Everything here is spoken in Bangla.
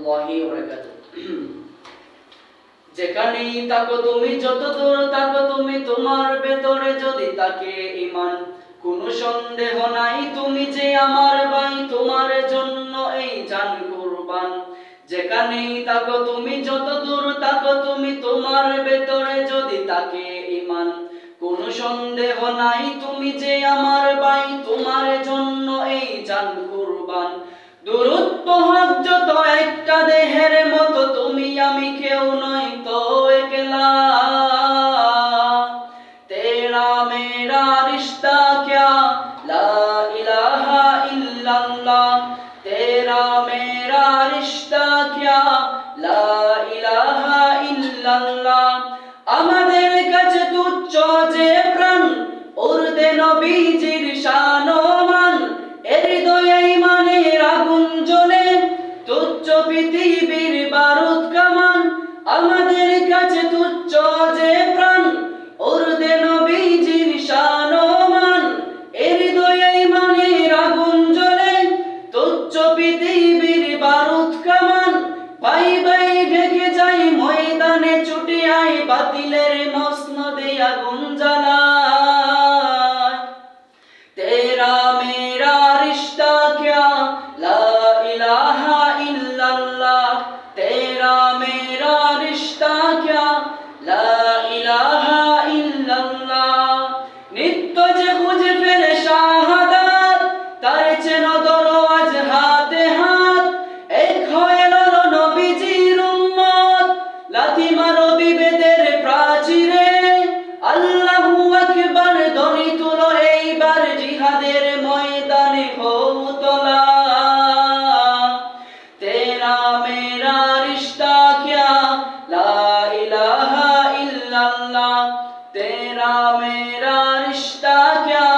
রাহমাতুল্লাহি ওয়া বারাকাতুহু। যেখানেই থাকো তুমি, যত দূর থাকো তুমি, তোমার ভেতরে যদি থাকে ঈমান, কোনো সন্দেহ নাই তুমি যে আমার ভাই, তোমার জন্য এই জান কুরবান। যেখানেই থাকো তুমি, যত দূর থাকো তুমি, তোমার ভেতরে যদি থাকে ঈমান, কোনো সন্দেহ নাই তুমি যে আমার ভাই, তোমার জন্য এই জান কুরবান। দূরত্ব হক যত একটা দেহের মতো, তুমি আমি কেউ নই তো একলা। তেরা মেরা রিশতা ক্যা লা ইলাহা ইল্লাল্লাহ, তেরা মেরা রিশতা ক্যা লা ইলাহা ইল্লাল্লাহ। আমাদের কাছে তুচ্ছ যে প্রাণ, উর্দে নবীজির শান ও মান। হৃদয়ে ঈমানের আগুন জ্বলে, তুচ্ছ পৃথিবীর বারুদ কামান। আমাদের কাছে তুচ্ছ যে প্রাণ, উর্দে নবীজির শান ও মান। হৃদয়ে ঈমানের আগুন জ্বলে, তুচ্ছ পৃথিবীর বারুদ কামান। ভাই ভাই ঢেকে যাই ময়দানে, ছুটে আয় বাতিলের মসনদে আগুন জ্বালায়। তেরা মেরা রিশতা ক্যা লা ইলাহা ইল্লাল্লাহ, তেরা মেরা রিশতা ক্যা লা ইলাহা ইল্লাল্লাহ। নিত্য যে খুঁজে ফেরে শাহাদাত, তার চেন ধরো আজ হাতে হাত। এক হয়ে লড়ো নবীজির উম্মত, লাথি মারো বিভেদের প্রাচীরে। আল্লাহু আকবার ধ্বনি তুলো এইবার, জিহাদের ময়দানে হও তোলা। তেরা মেরা রিশতা ক্যা লা ইলাহা ইল্লাল্লাহ, তেরা মেরা রিশতা ক্যা